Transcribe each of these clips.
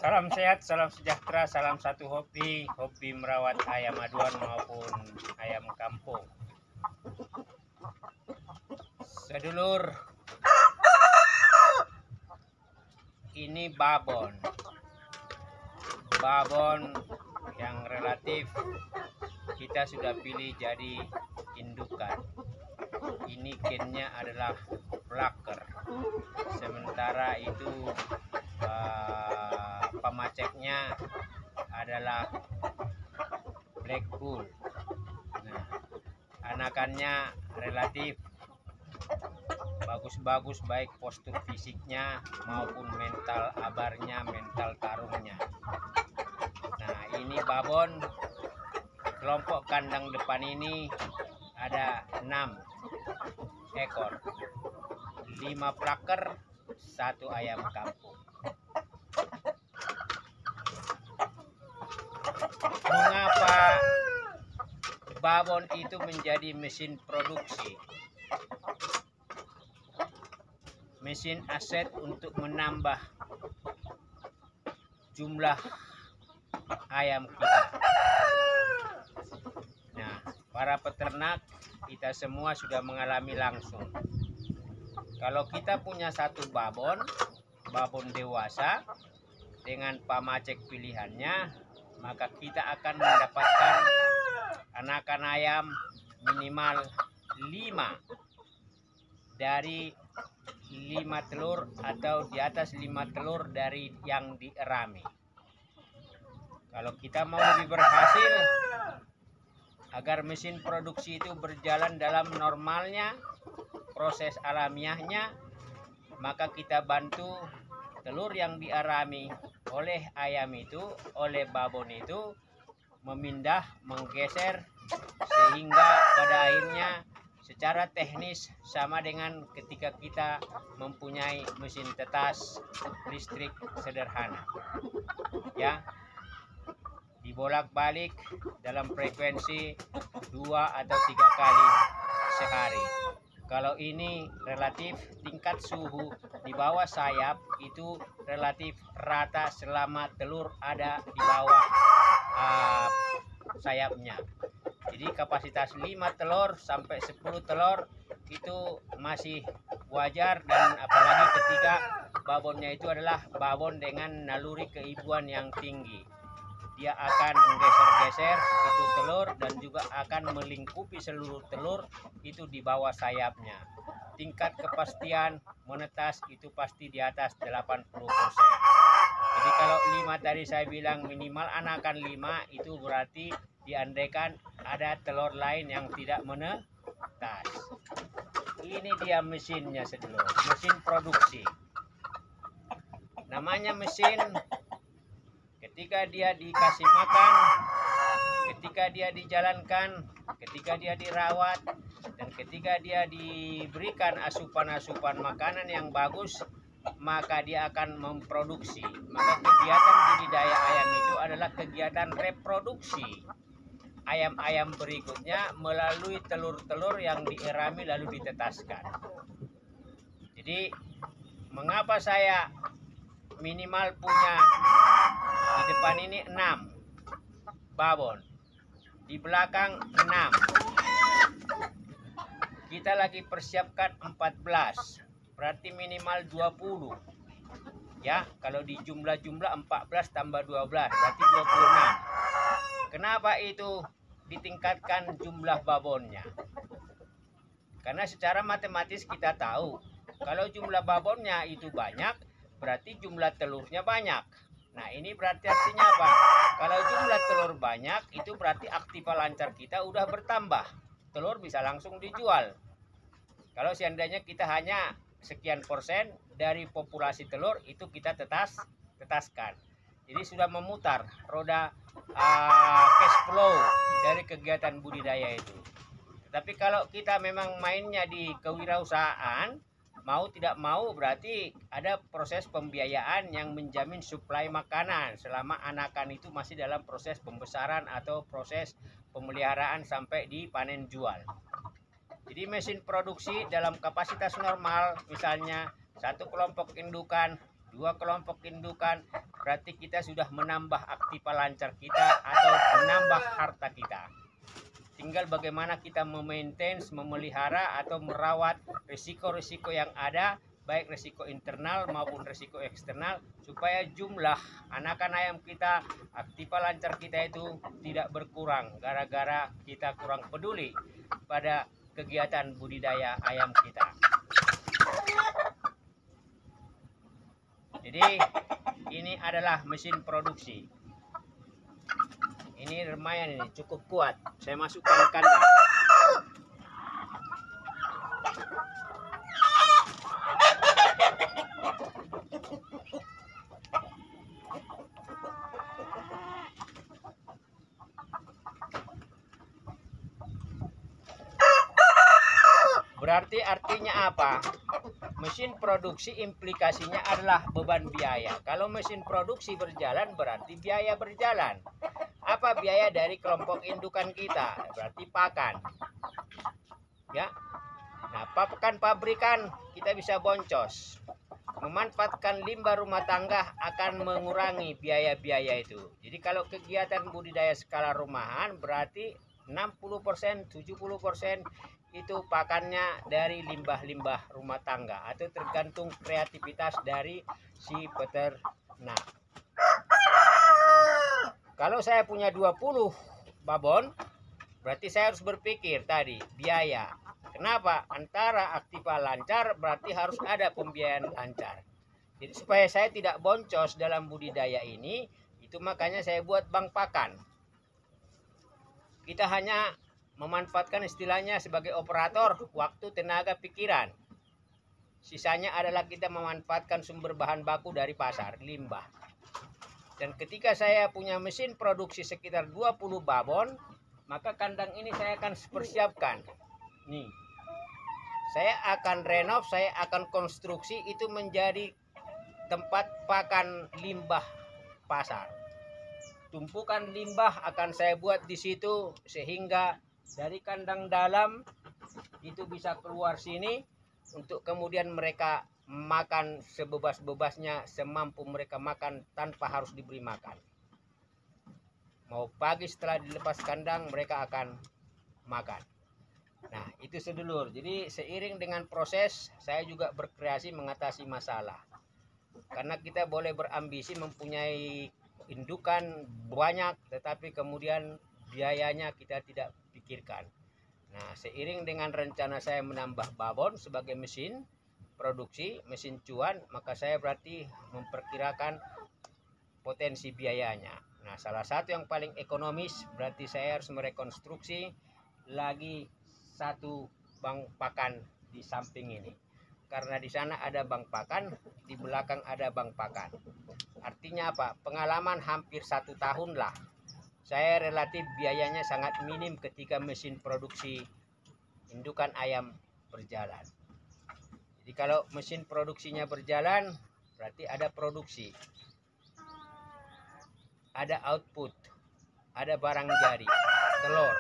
Salam sehat, salam sejahtera, salam satu hobi merawat ayam aduan maupun ayam kampung. Sedulur, ini babon yang relatif kita sudah pilih jadi indukan. Ini gennya adalah Plucker, sementara itu pemaceknya adalah Black Bull. Nah, anakannya relatif bagus-bagus, baik postur fisiknya maupun mental abarnya, mental tarungnya. Nah, ini babon, kelompok kandang depan ini ada 6 ekor, 5 Plucker, 1 ayam kampung. Mengapa babon itu menjadi mesin produksi, mesin aset untuk menambah jumlah ayam kita? Nah, para peternak kita semua sudah mengalami langsung. Kalau kita punya satu babon dewasa dengan pamacek pilihannya, maka kita akan mendapatkan anakan ayam minimal 5 dari 5 telur atau di atas 5 telur dari yang dierami. Kalau kita mau lebih berhasil agar mesin produksi itu berjalan dalam normalnya, proses alamiahnya, maka kita bantu telur yang diarami oleh ayam itu, oleh babon itu, menggeser sehingga pada akhirnya secara teknis sama dengan ketika kita mempunyai mesin tetas listrik sederhana, ya, dibolak-balik dalam frekuensi 2 atau 3 kali sehari. Kalau ini relatif tingkat suhu di bawah sayap itu relatif rata selama telur ada di bawah sayapnya. Jadi kapasitas 5 telur sampai 10 telur itu masih wajar, dan apalagi ketika babonnya itu adalah babon dengan naluri keibuan yang tinggi. Dia akan menggeser-geser itu telur dan juga akan melingkupi seluruh telur itu di bawah sayapnya. Tingkat kepastian menetas itu pasti di atas 80%. Jadi kalau 5 tadi saya bilang minimal anakan 5, itu berarti diandaikan ada telur lain yang tidak menetas. Ini dia mesinnya, sedulur, mesin produksi. Namanya mesin. Ketika dia dikasih makan, ketika dia dijalankan, ketika dia dirawat, dan ketika dia diberikan asupan-asupan makanan yang bagus, maka dia akan memproduksi. Maka kegiatan budidaya ayam itu adalah kegiatan reproduksi ayam-ayam berikutnya melalui telur-telur yang dierami lalu ditetaskan. Jadi mengapa saya minimal punya di depan ini 6 babon, di belakang 6, kita lagi persiapkan 14, berarti minimal 20, ya. Kalau di jumlah 14 tambah 12 berarti 26. Kenapa itu ditingkatkan jumlah babonnya? Karena secara matematis kita tahu kalau jumlah babonnya itu banyak, berarti jumlah telurnya banyak. Nah, ini berarti artinya apa? Kalau jumlah telur banyak, itu berarti aktiva lancar kita udah bertambah. Telur bisa langsung dijual. Kalau seandainya kita hanya sekian persen dari populasi telur, itu kita tetaskan. Jadi sudah memutar roda cash flow dari kegiatan budidaya itu. Tapi kalau kita memang mainnya di kewirausahaan, mau tidak mau berarti ada proses pembiayaan yang menjamin suplai makanan selama anakan itu masih dalam proses pembesaran atau proses pemeliharaan sampai dipanen jual. Jadi mesin produksi dalam kapasitas normal, misalnya satu kelompok indukan 2 kelompok indukan, berarti kita sudah menambah aktiva lancar kita atau menambah harta kita. Tinggal bagaimana kita memaintain, memelihara atau merawat risiko-risiko yang ada, baik risiko internal maupun risiko eksternal, supaya jumlah anakan ayam kita, aktiva lancar kita itu tidak berkurang gara-gara kita kurang peduli pada kegiatan budidaya ayam kita. Jadi ini adalah mesin produksi. Ini lumayan, ini cukup kuat. Saya masukkan kandang. Berarti artinya apa? Mesin produksi implikasinya adalah beban biaya. Kalau mesin produksi berjalan berarti biaya berjalan. Apa biaya dari kelompok indukan kita? Berarti pakan. Ya. Nah, pakan pabrikan kita bisa boncos. Memanfaatkan limbah rumah tangga akan mengurangi biaya-biaya itu. Jadi kalau kegiatan budidaya skala rumahan berarti 60%, 70% itu pakannya dari limbah-limbah rumah tangga atau tergantung kreativitas dari si peternak. Kalau saya punya 20 babon, berarti saya harus berpikir tadi biaya. Kenapa? Antara aktiva lancar berarti harus ada pembiayaan lancar. Jadi supaya saya tidak boncos dalam budidaya ini, itu makanya saya buat bank pakan. Kita hanya memanfaatkan istilahnya sebagai operator, waktu, tenaga, pikiran. Sisanya adalah kita memanfaatkan sumber bahan baku dari pasar, limbah. Dan ketika saya punya mesin produksi sekitar 20 babon, maka kandang ini saya akan persiapkan. Nih. Saya akan renov, saya akan konstruksi itu menjadi tempat pakan limbah pasar. Tumpukan limbah akan saya buat di situ sehingga dari kandang dalam itu bisa keluar sini untuk kemudian mereka makan sebebas-bebasnya, semampu mereka makan tanpa harus diberi makan. Mau pagi setelah dilepas kandang mereka akan makan. Nah, itu sedulur. Jadi seiring dengan proses saya juga berkreasi mengatasi masalah. Karena kita boleh berambisi mempunyai indukan banyak tetapi kemudian biayanya kita tidak pikirkan. Nah, seiring dengan rencana saya menambah babon sebagai mesin produksi, mesin cuan, maka saya berarti memperkirakan potensi biayanya. Nah, salah satu yang paling ekonomis berarti saya harus merekonstruksi lagi satu bank pakan di samping ini. Karena di sana ada bank pakan, di belakang ada bank pakan. Artinya apa? Pengalaman hampir 1 tahun lah. Saya relatif biayanya sangat minim ketika mesin produksi indukan ayam berjalan. Jadi kalau mesin produksinya berjalan, berarti ada produksi. Ada output. Ada barang jadi. Telur.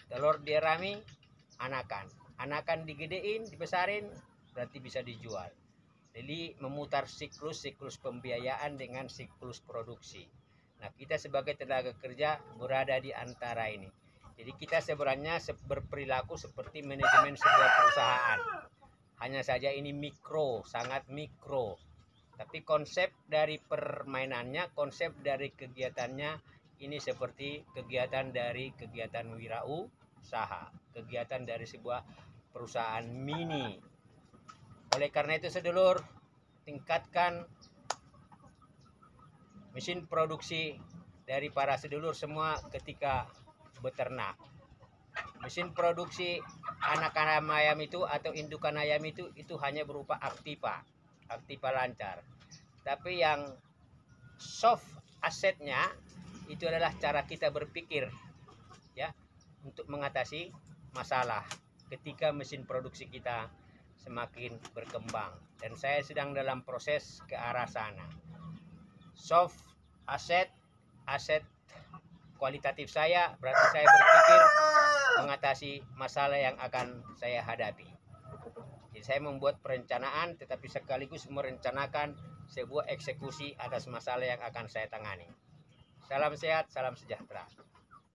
Telur dirami, anakan. Anakan digedein, dibesarin, berarti bisa dijual. Jadi memutar siklus pembiayaan dengan siklus produksi. Nah, kita sebagai tenaga kerja berada di antara ini. Jadi kita sebenarnya berperilaku seperti manajemen sebuah perusahaan. Hanya saja ini mikro, sangat mikro. Tapi konsep dari permainannya, konsep dari kegiatannya ini seperti kegiatan wirausaha, kegiatan dari sebuah perusahaan mini. Oleh karena itu sedulur, tingkatkan mesin produksi dari para sedulur semua ketika beternak. Mesin produksi anak-anak ayam itu atau indukan ayam itu hanya berupa aktiva lancar. Tapi yang soft asetnya itu adalah cara kita berpikir ya untuk mengatasi masalah ketika mesin produksi kita semakin berkembang, dan saya sedang dalam proses ke arah sana. Soft aset kualitatif saya berarti saya berpikir mengatasi masalah yang akan saya hadapi. Jadi saya membuat perencanaan tetapi sekaligus merencanakan sebuah eksekusi atas masalah yang akan saya tangani. Salam sehat, salam sejahtera.